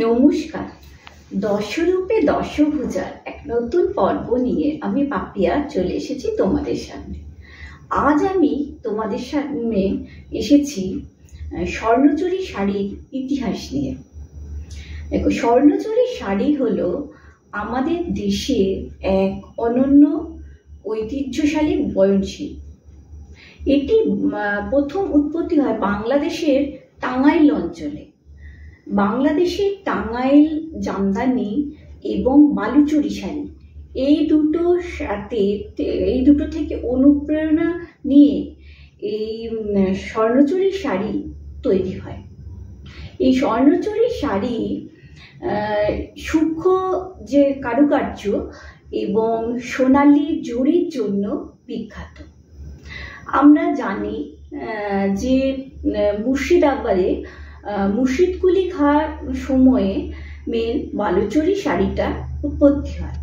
নমস্কার। দশরূপে দশভুজার এক নতুন পর্ব নিয়ে আমি পাপিয়া চলে এসেছি তোমাদের সামনে। আজ আমি তোমাদের সামনে এসেছি স্বর্ণচুরি শাড়ির ইতিহাস নিয়ে। দেখো, স্বর্ণচুরি শাড়ি হলো আমাদের দেশের এক অনন্য ঐতিহ্যশালী বয়নশিল্প। এটি প্রথম উৎপত্তি হয় বাংলাদেশের টাঙ্গাইল অঞ্চলে। বাংলাদেশের টাঙ্গাইল জামদানি এবং বালুচরী শাড়ি এই দুটো থেকে অনুপ্রেরণা নিয়ে এই স্বর্ণচুরি শাড়ি তৈরি হয়। এই স্বর্ণচুরি শাড়ি সূক্ষ্ম যে কারুকার্য এবং সোনালী জরির জন্য বিখ্যাত। আমরা জানি যে মুর্শিদাবাদে মুর্শিদ কুলি খাঁর সময়ে মেন বালুচরী শাড়িটা উৎপত্তি হয়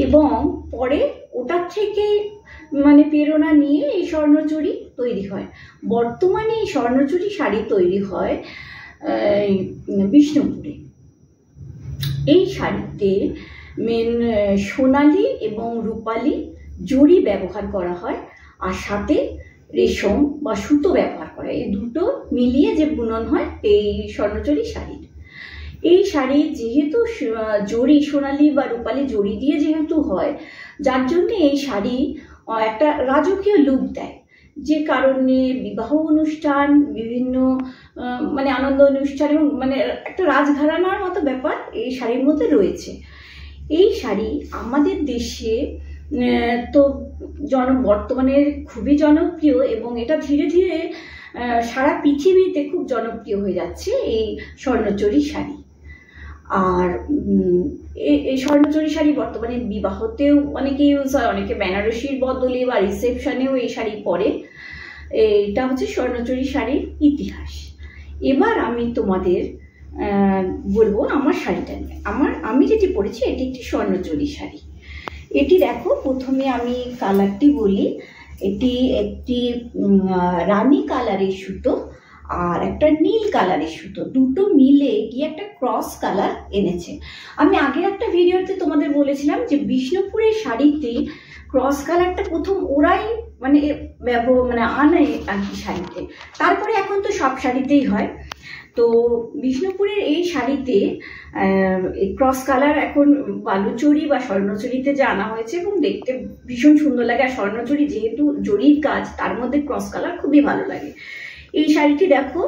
এবং পরে ওটার থেকে প্রেরণা নিয়ে এই স্বর্ণচুরি তৈরি হয়। বর্তমানে এই স্বর্ণচুরি শাড়ি তৈরি হয় বিষ্ণুপুরে। এই শাড়িতে মেন সোনালী এবং রূপালী জরি ব্যবহার করা হয়, আর সাথে রেশম বা সুতো ব্যবহার করা হয়। এই দুটো মিলিয়ে যে বুনন হয় এই স্বর্ণচুরি শাড়ির। এই শাড়ি যেহেতু জরি সোনালী বা রূপালী জরি দিয়ে যেহেতু হয়, যার জন্য এই শাড়ি একটা রাজকীয় লুক দেয়, যে কারণে বিবাহ অনুষ্ঠান, বিভিন্ন আনন্দ অনুষ্ঠান এবং একটা রাজঘরানার মতো ব্যাপার এই শাড়ির মধ্যে রয়েছে। এই শাড়ি আমাদের দেশে তো বর্তমানে খুবই জনপ্রিয় এবং এটা ধীরে ধীরে সারা পৃথিবীতে খুব জনপ্রিয় হয়ে যাচ্ছে এই স্বর্ণচুরি শাড়ি। আর এই স্বর্ণচুরি শাড়ি বর্তমানে বিবাহতেও অনেকে ইউজ হয়, অনেকে বেনারসির বদলে বা রিসেপশনেও এই শাড়ি পরে। এটা হচ্ছে স্বর্ণচুরি শাড়ির ইতিহাস। এবার আমি তোমাদের বলবো আমার শাড়িটা নিয়ে। আমি যেটি পরেছি এটি একটি স্বর্ণচুরি শাড়ি। এটি দেখো, প্রথমে আমি কালারটি বলি। এটি একটি রানী কালারের সুতো আর একটা নীল কালারের সুতো, দুটো মিলে গিয়ে একটা ক্রস কালার এনেছে। আমি আগের একটা ভিডিওতে তোমাদের বলেছিলাম যে বিষ্ণুপুরের শাড়িতে ক্রস কালারটা প্রথম ওরাই আনে আর কি শাড়িতে, তারপরে এখন তো সব শাড়িতেই হয়। তো বিষ্ণুপুরের এই শাড়িতে ক্রস কালার এখন বালুচরী বা স্বর্ণচুরিতে যে আনা হয়েছে এবং দেখতে ভীষণ সুন্দর লাগে। আর স্বর্ণচুরি যেহেতু জরির কাজ, তার মধ্যে ক্রস কালার খুবই ভালো লাগে। এই শাড়িটি দেখো,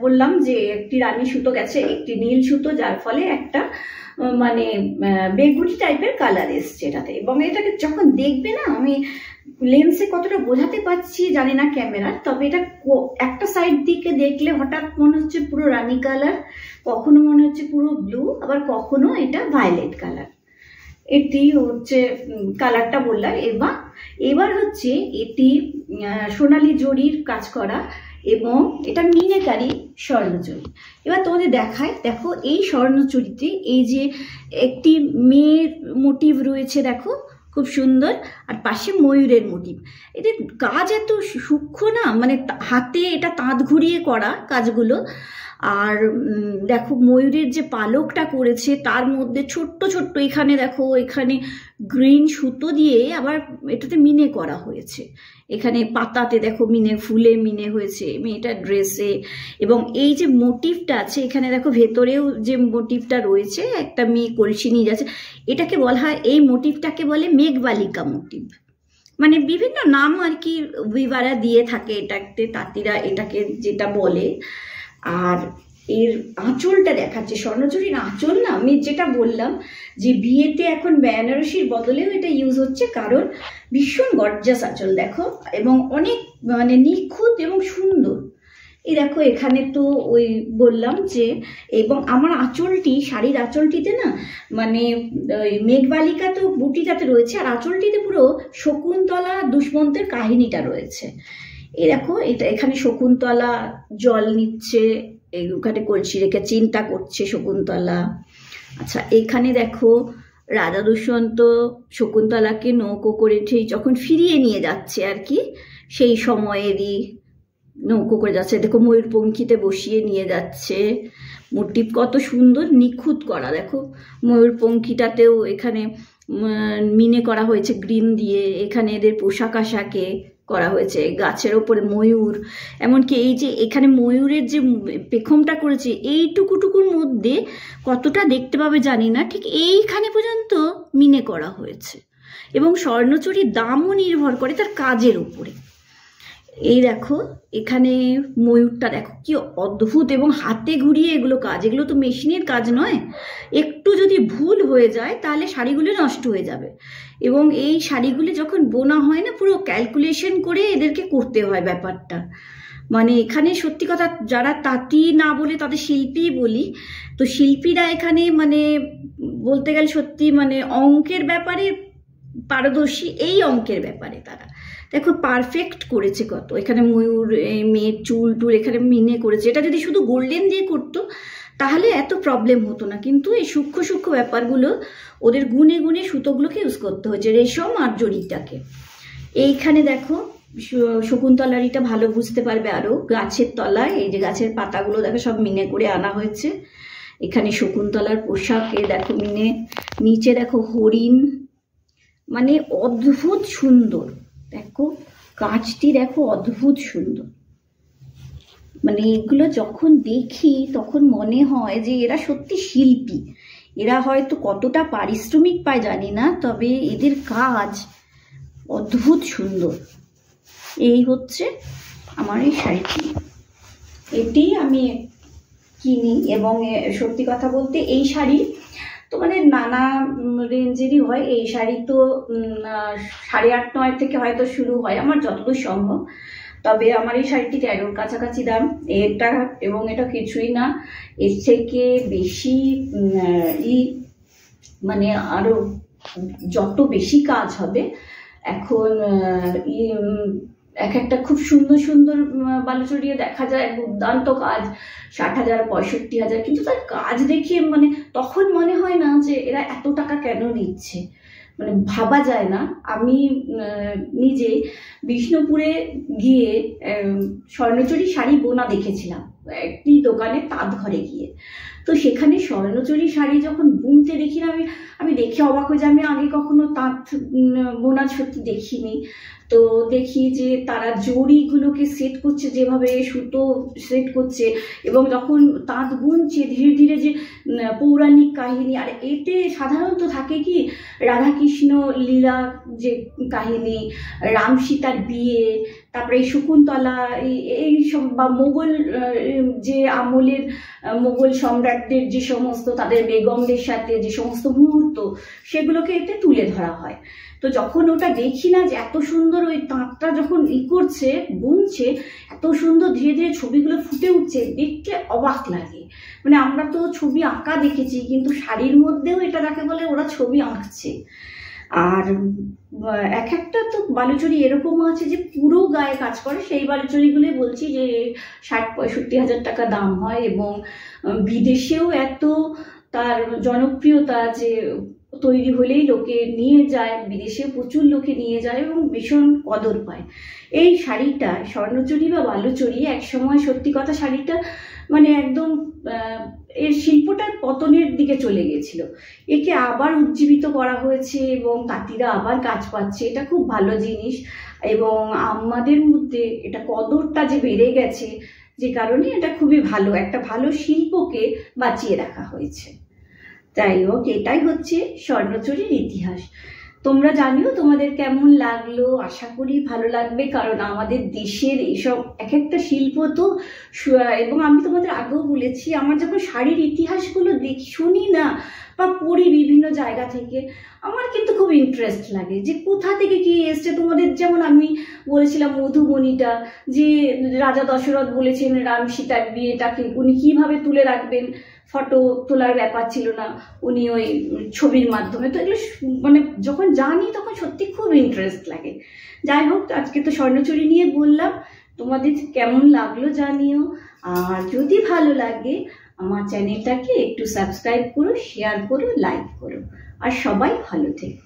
বললাম যে একটি রানী সুতো গেছে, একটি নীল সুতো, যার ফলে একটা বেগুনি টাইপের কালার এসছে এটাতে। এবং এটাকে যখন দেখবে না, আমি লেন্সে কতটা বোঝাতে পারছি জানি না ক্যামেরার, তবে এটা একটা সাইড দিকে দেখলে হঠাৎ মনে হচ্ছে পুরো রানী কালার, কখনো মনে হচ্ছে পুরো ব্লু, আবার কখনো এটা ভায়োলেট কালার। এটি হচ্ছে কালারটা বললাম। এবার হচ্ছে এটি সোনালী জরির কাজ করা এবং এটা মিনাকারি স্বর্ণচুরি। এবার তোমাদের দেখায়, দেখো এই স্বর্ণচুরিতে এই যে একটি মেয়ের মোটিভ রয়েছে, দেখো খুব সুন্দর, আর পাশে ময়ূরের মোটিভ। এদের কাজ এত সূক্ষ্ম না, হাতে এটা তাঁত ঘুরিয়ে করা কাজগুলো। আর দেখো ময়ূরের যে পালকটা করেছে তার মধ্যে ছোট্ট ছোট্ট, এখানে দেখো এখানে গ্রিন সুতো দিয়ে আবার এটাতে মিনে করা হয়েছে। এখানে পাতাতে দেখো মিনে, ফুলে মিনে হয়েছে মেয়েটার ড্রেসে। এবং এই যে মোটিভটা আছে এখানে দেখো, ভেতরেও যে মোটিভটা রয়েছে, একটা মেয়ে কলসি নিয়ে যাচ্ছে, এটাকে বলা হয়, এই মোটিভটাকে বলে মেঘবালিকা মোটিভ। বিভিন্ন নাম আর কি উইভাররা দিয়ে থাকে এটাকে, তাঁতিরা এটাকে যেটা বলে। আর এর আঁচলটা দেখাচ্ছে, স্বর্ণচুরির আঁচল না, আমি যেটা বললাম যে বিয়েতে এখন বেনারসির বদলেও এটা ইউজ হচ্ছে, কারণ ভীষণ গর্জাস আঁচল দেখো, এবং অনেক নিখুঁত এবং সুন্দর। এই দেখো এখানে তো ওই বললাম যে, এবং আমার আঁচলটি, শাড়ির আঁচলটিতে না ওই মেঘবালিকা তো বুটিটাতে রয়েছে, আর আঁচলটিতে পুরো শকুন্তলা দুষ্মন্তের কাহিনীটা রয়েছে। এই দেখো, এটা এখানে শকুন্তলা জল নিচ্ছে, ওখানে কলসি রেখে চিন্তা করছে শকুন্তলা। আচ্ছা, এখানে দেখো রাধা দুষ্মন্ত শকুন্তলাকে নৌকো করে যখন ফিরিয়ে নিয়ে যাচ্ছে আর কি, সেই সময়েরই নৌকো করে যাচ্ছে, দেখো ময়ূরপঙ্খীতে বসিয়ে নিয়ে যাচ্ছে। মোটিভ কত সুন্দর নিখুঁত করা, দেখো ময়ূরপঙ্খীটাতেও এখানে মিনে করা হয়েছে গ্রিন দিয়ে, এখানে এদের পোশাক আশাকে করা হয়েছে, গাছের ওপরে ময়ূর, এমনকি এই যে এখানে ময়ূরের যে পেখমটা করেছে এইটুকুটুকুর মধ্যে কতটা দেখতে পাবে জানি না, ঠিক এইখানে পর্যন্ত মিনে করা হয়েছে। এবং স্বর্ণচুরির দামও নির্ভর করে তার কাজের উপরে। এই দেখো এখানে ময়ূরটা দেখো কি অদ্ভুত, এবং হাতে ঘুরিয়ে এগুলো কাজ, এগুলো তো মেশিনের কাজ নয়। একটু যদি ভুল হয়ে যায় তাহলে শাড়িগুলো নষ্ট হয়ে যাবে। এবং এই শাড়িগুলো যখন বোনা হয় না, পুরো ক্যালকুলেশন করে এদেরকে করতে হয় ব্যাপারটা। মানে এখানে সত্যি কথা, যারা তাঁতি না বলে তাদের শিল্পী বলি, তো শিল্পীরা এখানে মানে বলতে গেলে সত্যি মানে অঙ্কের ব্যাপারে পারদর্শী, এই অঙ্কের ব্যাপারে তারা দেখো পারফেক্ট করেছে কত। এখানে ময়ূর, মেয়ের চুল টুল এখানে মিনে করেছে। এটা যদি শুধু গোল্ডেন দিয়ে করতো তাহলে এত প্রবলেম হতো না, কিন্তু এই সূক্ষ্ম সূক্ষ্ম ব্যাপারগুলো ওদের গুনে গুনে সুতোগুলোকে ইউজ করতে হয়েছে, রেশম আর জরিটাকে। এইখানে দেখো শকুন্তলারিটা ভালো বুঝতে পারবে আরো, গাছের তলায় এই যে গাছের পাতাগুলো দেখো সব মিনে করে আনা হয়েছে। এখানে শকুন্তলার পোশাকে দেখো মিনে, নিচে দেখো হরিণ, মানে অদ্ভুত সুন্দর। দেখো কাজটি দেখো অদ্ভুত সুন্দর। মানে এগুলো যখন দেখি তখন মনে হয় যে এরা সত্যি শিল্পী। এরা হয়তো কতটা পারিশ্রমিক পায় জানি না, তবে এদের কাজ অদ্ভুত সুন্দর। এই হচ্ছে আমার এই শাড়িটি, এটি আমি কিনি। এবং সত্যি কথা বলতে এই শাড়ি তো মানে নানা রেঞ্জেরই হয়। এই শাড়ি তো 8.5-9 থেকে হয়তো শুরু হয় আমার যতদূর সম্ভব। তবে আমার এই শাড়িটি 13-র কাছাকাছি দাম এটা, এবং এটা কিছুই না, এর থেকে বেশি মানে আরো যত বেশি কাজ হবে। এখন এক একটা খুব সুন্দর সুন্দর বালুচরিয়ে দেখা যায় দুর্দান্ত কাজ, 60,000 65,000, কিন্তু তার কাজ দেখে মানে তখন মনে হয় না যে এরা এত টাকা কেন নিচ্ছে, মানে ভাবা যায় না। আমি নিজে বিষ্ণুপুরে গিয়ে স্বর্ণচুরি শাড়ি বোনা দেখেছিলাম একটি দোকানে, তাঁত ঘরে গিয়ে। তো সেখানে স্বর্ণচুরি শাড়ি যখন বুনতে দেখি না, আমি দেখে অবাক হয়ে যাই। আমি আগে কখনো তাঁত বোনা সত্যি দেখিনি। তো দেখি যে তারা জড়িগুলোকে সেট করছে, যেভাবে সুতো সেট করছে, এবং যখন তাঁত বুনছে ধীরে ধীরে যে পৌরাণিক কাহিনী, আর এতে সাধারণত থাকে কি রাধাকৃষ্ণ লীলা যে কাহিনী, রাম সীতার বিয়ে, তারপরে এই শকুন্তলা, এই সব বা মোগল যে আমলের মোগল সম্রাটদের যে সমস্ত তাদের বেগমদের সাথে যে সমস্ত মুহূর্ত, সেগুলোকে এতে তুলে ধরা হয়। তো যখন ওটা দেখি না যে এত সুন্দর ওই তাঁতটা যখন করছে বুনছে, এত সুন্দর ধীরে ধীরে ছবিগুলো ফুটে উঠছে, দেখতে অবাক লাগে। মানে আমরা তো ছবি আঁকা দেখেছি, কিন্তু শাড়ির মধ্যেও এটা যাকে বলে ওরা ছবি আঁকছে। আর এক একটা তো বালুচরি এরকম আছে যে পুরো গায়ে কাজ করে, সেই বালুচরিগুলোই বলছি যে 60-65,000 টাকা দাম হয়। এবং বিদেশেও এত তার জনপ্রিয়তা যে তৈরি হলেই লোকে নিয়ে যায়, বিদেশে প্রচুর লোকে নিয়ে যায় এবং ভীষণ কদর পায়। এই শাড়িটা স্বর্ণচুরি বা বালুচরি একসময় সত্যি কথা শাড়িটা মানে একদম এর শিল্পটার পতনের দিকে চলে গেছিল। একে আবার উজ্জীবিত করা হয়েছে এবং তাঁতিরা আবার কাজ পাচ্ছে, এটা খুব ভালো জিনিস। এবং আমাদের মধ্যে এটা কদরটা যে বেড়ে গেছে, যে কারণে এটা খুবই ভালো, একটা ভালো শিল্পকে বাঁচিয়ে রাখা হয়েছে। যাই হোক, এটাই হচ্ছে স্বর্ণচুরির ইতিহাস। তোমরা জানিও তোমাদের কেমন লাগলো, আশা করি ভালো লাগবে, কারণ আমাদের দেশের এইসব এক একটা শিল্প তো। এবং আমি তোমাদের আগেও বলেছি, আমার যখন শাড়ির ইতিহাসগুলো দেখি শুনি না বা পড়ি বিভিন্ন জায়গা থেকে, আমার কিন্তু খুব ইন্টারেস্ট লাগে যে কোথা থেকে কি এসছে। তোমাদের যেমন আমি বলেছিলাম মধুবনীটা, যে রাজা দশরথ বলেছেন রাম সীতার বিয়েটাকে উনি কিভাবে তুলে রাখবেন, ফটো তোলার ব্যাপার ছিল না, উনি ওই ছবির মাধ্যমে। তো এগুলো মানে যখন জানি তখন সত্যি খুব ইন্টারেস্ট লাগে। যাই হোক, আজকে তো স্বর্ণচুরি নিয়ে বললাম, তোমাদের কেমন লাগলো জানিও। আর যদি ভালো লাগে আমার চ্যানেলটাকে একটু সাবস্ক্রাইব করো, শেয়ার করো, লাইক করো। আর সবাই ভালো থেকো।